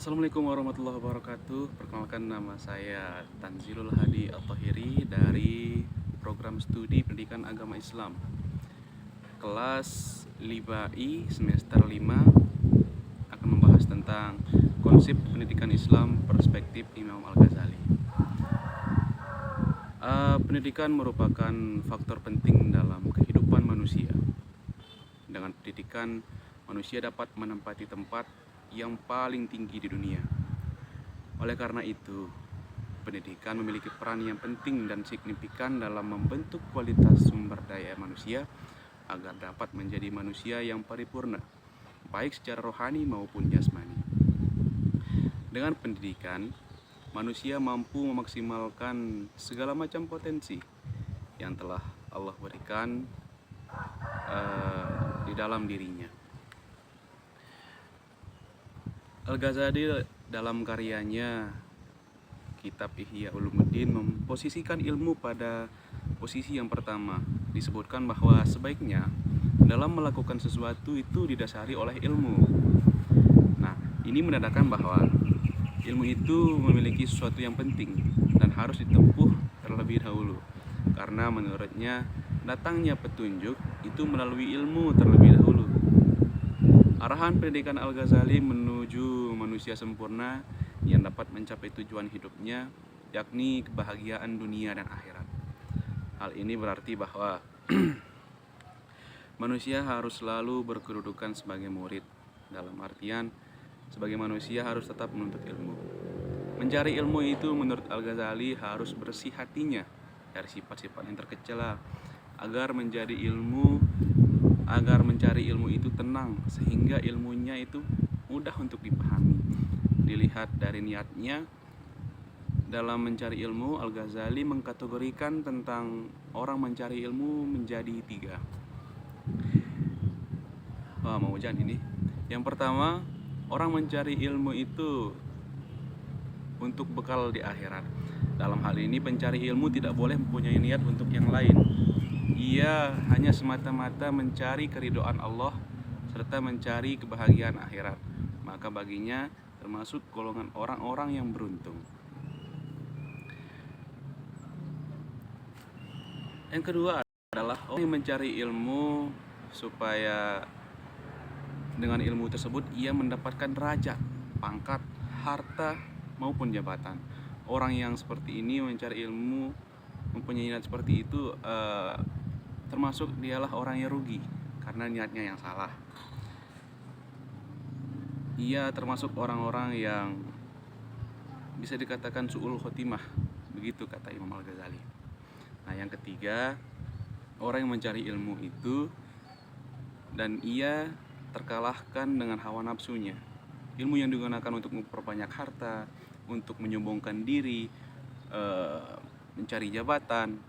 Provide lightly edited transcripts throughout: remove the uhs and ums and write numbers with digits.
Assalamualaikum warahmatullahi wabarakatuh. Perkenalkan, nama saya Tanzilul Hadi At-Tahiri dari program studi pendidikan agama Islam kelas 5I semester 5, akan membahas tentang konsep pendidikan Islam perspektif Imam Al-Ghazali. Pendidikan merupakan faktor penting dalam kehidupan manusia. Dengan pendidikan, manusia dapat menempati tempat yang paling tinggi di dunia. Oleh karena itu, pendidikan memiliki peran yang penting dan signifikan dalam membentuk kualitas sumber daya manusia agar dapat menjadi manusia yang paripurna, baik secara rohani maupun jasmani. Dengan pendidikan, manusia mampu memaksimalkan segala macam potensi yang telah Allah berikan di dalam dirinya. Al-Ghazali dalam karyanya Kitab Ihya Ulumuddin memposisikan ilmu pada posisi yang pertama. Disebutkan bahwa sebaiknya dalam melakukan sesuatu itu didasari oleh ilmu. Nah, ini menandakan bahwa ilmu itu memiliki sesuatu yang penting dan harus ditempuh terlebih dahulu, karena menurutnya datangnya petunjuk itu melalui ilmu terlebih dahulu. Arahan pendidikan Al-Ghazali menuju manusia sempurna yang dapat mencapai tujuan hidupnya, yakni kebahagiaan dunia dan akhirat. Hal ini berarti bahwa manusia harus selalu berkedudukan sebagai murid, dalam artian sebagai manusia harus tetap menuntut ilmu. Mencari ilmu itu menurut Al-Ghazali harus bersih hatinya dari sifat-sifat yang tercela, agar mencari ilmu itu tenang, sehingga ilmunya itu mudah untuk dipahami. Dilihat dari niatnya dalam mencari ilmu, Al-Ghazali mengkategorikan tentang orang mencari ilmu menjadi 3. Mau hujan ini. Yang pertama, orang mencari ilmu itu untuk bekal di akhirat. Dalam hal ini, pencari ilmu tidak boleh mempunyai niat untuk yang lain. Ia hanya semata-mata mencari keridhaan Allah serta mencari kebahagiaan akhirat. Maka baginya termasuk golongan orang-orang yang beruntung. Yang kedua adalah orang yang mencari ilmu supaya dengan ilmu tersebut ia mendapatkan derajat, pangkat, harta maupun jabatan. Orang yang seperti ini mencari ilmu, mempunyai niat seperti itu, termasuk dialah orang yang rugi karena niatnya yang salah. Ia termasuk orang-orang yang bisa dikatakan su'ul khotimah, begitu kata Imam Al-Ghazali. Nah, yang ketiga, orang yang mencari ilmu itu dan ia terkalahkan dengan hawa nafsunya. Ilmu yang digunakan untuk memperbanyak harta, untuk menyombongkan diri, mencari jabatan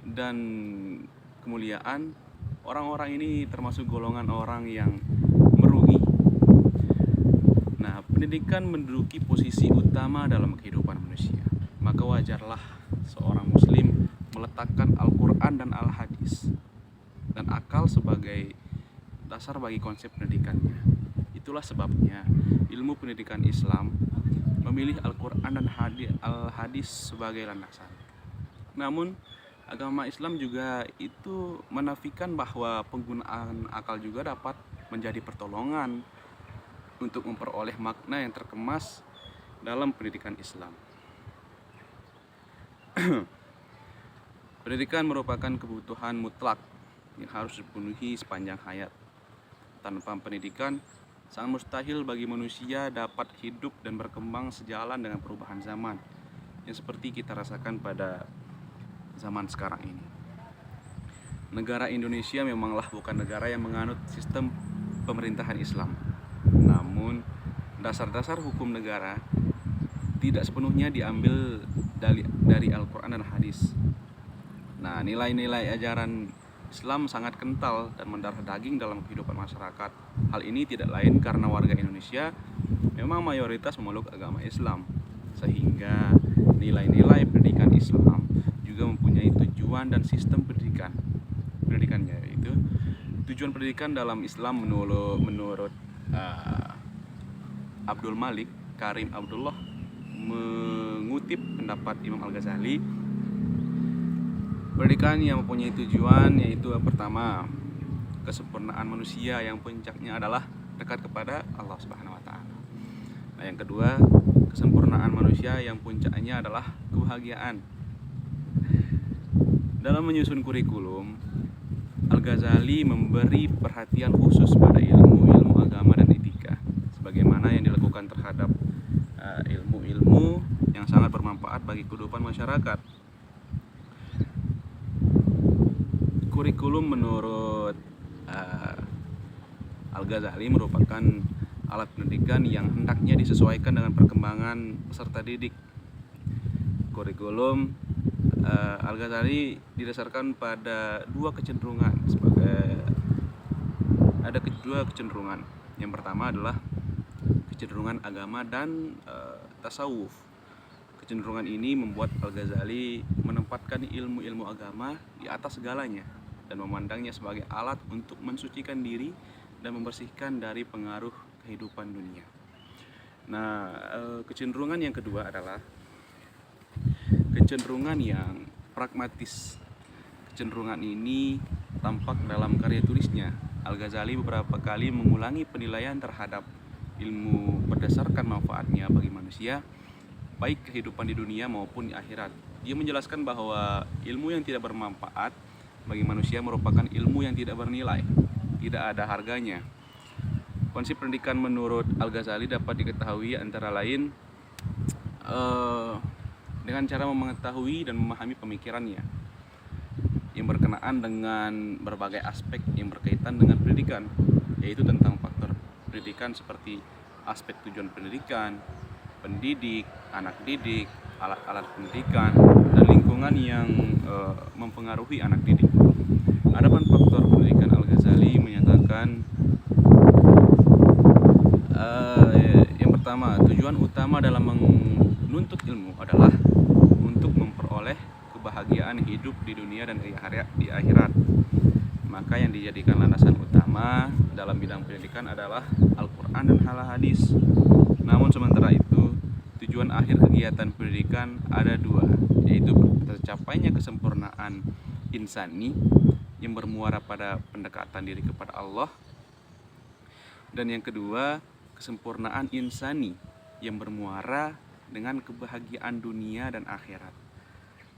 dan kemuliaan, orang-orang ini termasuk golongan orang yang merugi. Nah, pendidikan menduduki posisi utama dalam kehidupan manusia. Maka wajarlah seorang muslim meletakkan Al-Quran dan Al-Hadis dan akal sebagai dasar bagi konsep pendidikannya. Itulah sebabnya ilmu pendidikan Islam memilih Al-Quran dan Al-Hadis sebagai landasan. Namun, agama Islam juga itu menafikan bahwa penggunaan akal juga dapat menjadi pertolongan untuk memperoleh makna yang terkemas dalam pendidikan Islam. Pendidikan merupakan kebutuhan mutlak yang harus dipenuhi sepanjang hayat. Tanpa pendidikan, sangat mustahil bagi manusia dapat hidup dan berkembang sejalan dengan perubahan zaman yang seperti kita rasakan pada zaman sekarang ini. Negara Indonesia memanglah bukan negara yang menganut sistem pemerintahan Islam. Namun, dasar-dasar hukum negara tidak sepenuhnya diambil dari Al-Quran dan Hadis. Nah, nilai-nilai ajaran Islam sangat kental dan mendarah daging dalam kehidupan masyarakat. Hal ini tidak lain karena warga Indonesia memang mayoritas memeluk agama Islam, sehingga nilai-nilai pendidikan Islam juga mempunyai tujuan dan sistem pendidikannya, yaitu tujuan pendidikan dalam Islam menurut Abdul Malik Karim Abdullah mengutip pendapat Imam Al-Ghazali, pendidikan yang mempunyai tujuan yaitu pertama, kesempurnaan manusia yang puncaknya adalah dekat kepada Allah Subhanahu wa taala. Nah, yang kedua, kesempurnaan manusia yang puncaknya adalah kebahagiaan. Dalam menyusun kurikulum, Al-Ghazali memberi perhatian khusus pada ilmu agama dan etika, sebagaimana yang dilakukan terhadap ilmu-ilmu yang sangat bermanfaat bagi kehidupan masyarakat. Kurikulum menurut Al-Ghazali merupakan alat pendidikan yang hendaknya disesuaikan dengan perkembangan peserta didik. Kurikulum Al-Ghazali didasarkan pada dua kecenderungan. Ada dua kecenderungan. Yang pertama adalah kecenderungan agama dan tasawuf. Kecenderungan ini membuat Al-Ghazali menempatkan ilmu agama di atas segalanya dan memandangnya sebagai alat untuk mensucikan diri dan membersihkan dari pengaruh kehidupan dunia. Nah, kecenderungan yang kedua adalah kecenderungan yang pragmatis. Kecenderungan ini tampak dalam karya tulisnya. Al-Ghazali beberapa kali mengulangi penilaian terhadap ilmu berdasarkan manfaatnya bagi manusia, baik kehidupan di dunia maupun di akhirat. Dia menjelaskan bahwa ilmu yang tidak bermanfaat bagi manusia merupakan ilmu yang tidak bernilai, tidak ada harganya. Konsep pendidikan menurut Al-Ghazali dapat diketahui antara lain dengan cara mengetahui dan memahami pemikirannya yang berkenaan dengan berbagai aspek yang berkaitan dengan pendidikan, yaitu tentang faktor pendidikan seperti aspek tujuan pendidikan, pendidik, anak didik, alat-alat pendidikan, dan lingkungan yang mempengaruhi anak didik. Adapun faktor pendidikan, Al-Ghazali menyatakan yang pertama, tujuan utama dalam menuntut ilmu adalah untuk memperoleh kebahagiaan hidup di dunia dan di akhirat. Maka yang dijadikan landasan utama dalam bidang pendidikan adalah Al-Quran dan hadis. Namun sementara itu, tujuan akhir kegiatan pendidikan ada dua, yaitu tercapainya kesempurnaan insani yang bermuara pada pendekatan diri kepada Allah, dan yang kedua, kesempurnaan insani yang bermuara dengan kebahagiaan dunia dan akhirat.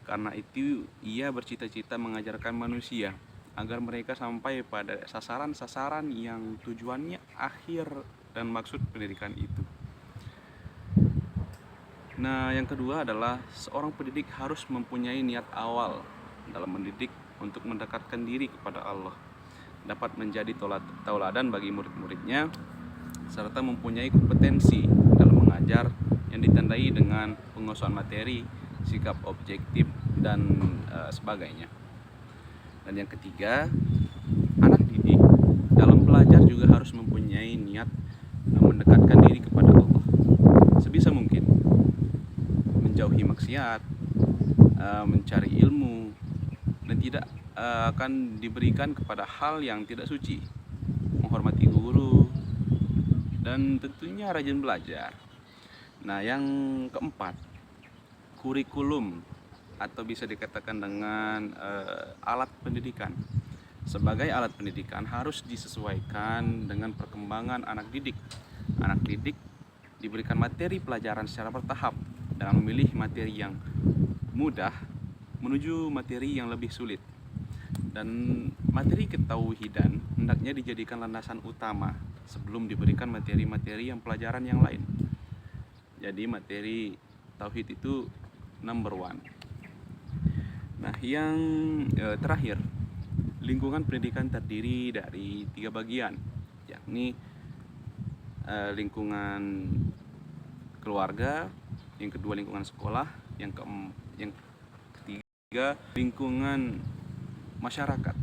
Karena itu ia bercita-cita mengajarkan manusia agar mereka sampai pada sasaran-sasaran yang tujuannya akhir dan maksud pendidikan itu. Nah, yang kedua adalah seorang pendidik harus mempunyai niat awal dalam mendidik untuk mendekatkan diri kepada Allah, dapat menjadi tauladan bagi murid-muridnya, serta mempunyai kompetensi dalam mengajar yang ditandai dengan penguasaan materi, sikap objektif, dan sebagainya. Dan yang ketiga, anak didik dalam belajar juga harus mempunyai niat mendekatkan diri kepada Allah sebisa mungkin, menjauhi maksiat, mencari ilmu, dan tidak akan diberikan kepada hal yang tidak suci, menghormati guru, dan tentunya rajin belajar. Nah, yang keempat, kurikulum atau bisa dikatakan dengan alat pendidikan. Sebagai alat pendidikan harus disesuaikan dengan perkembangan anak didik. Anak didik diberikan materi pelajaran secara bertahap dengan memilih materi yang mudah menuju materi yang lebih sulit. Dan materi ketauhidan hendaknya dijadikan landasan utama sebelum diberikan materi-materi yang pelajaran yang lain. Jadi materi tauhid itu number one. Nah, yang terakhir, lingkungan pendidikan terdiri dari 3 bagian, yakni lingkungan keluarga, yang kedua lingkungan sekolah, yang ketiga lingkungan masyarakat.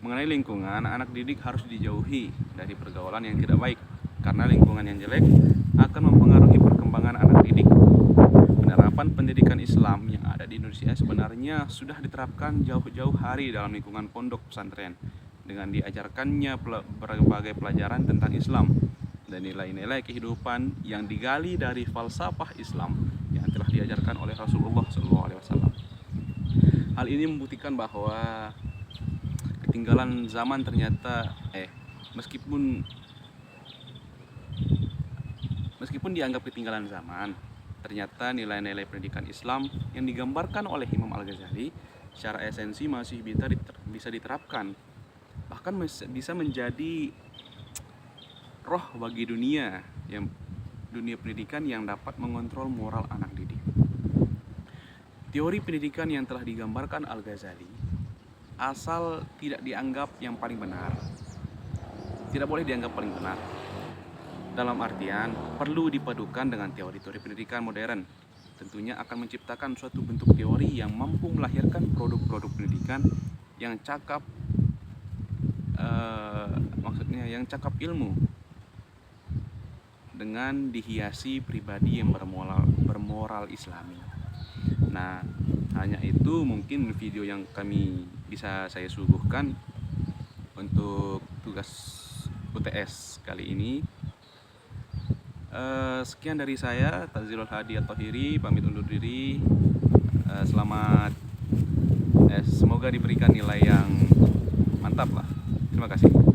Mengenai lingkungan, anak didik harus dijauhi dari pergaulan yang tidak baik, karena lingkungan yang jelek akan mempengaruhi perkembangan anak didik. Penerapan pendidikan Islam yang ada di Indonesia sebenarnya sudah diterapkan jauh-jauh hari dalam lingkungan pondok pesantren dengan diajarkannya berbagai pelajaran tentang Islam. dan nilai-nilai kehidupan yang digali dari falsafah Islam yang telah diajarkan oleh Rasulullah SAW. Hal ini membuktikan bahwa ketinggalan zaman ternyata meskipun dianggap ketinggalan zaman, ternyata nilai-nilai pendidikan Islam yang digambarkan oleh Imam Al-Ghazali secara esensi masih bisa diterapkan, bahkan bisa menjadi roh bagi dunia pendidikan yang dapat mengontrol moral anak didik. Teori pendidikan yang telah digambarkan Al-Ghazali asal tidak dianggap yang paling benar, tidak boleh dianggap paling benar. Dalam artian perlu dipadukan dengan teori-teori pendidikan modern. Tentunya akan menciptakan suatu bentuk teori yang mampu melahirkan produk-produk pendidikan yang cakap yang cakap ilmu dengan dihiasi pribadi yang bermoral Islami. Nah, hanya itu mungkin video yang bisa saya suguhkan untuk tugas UTS kali ini. Sekian dari saya, Tanzilul Hadi At-Tahiri, pamit undur diri. Semoga diberikan nilai yang mantap lah. Terima kasih.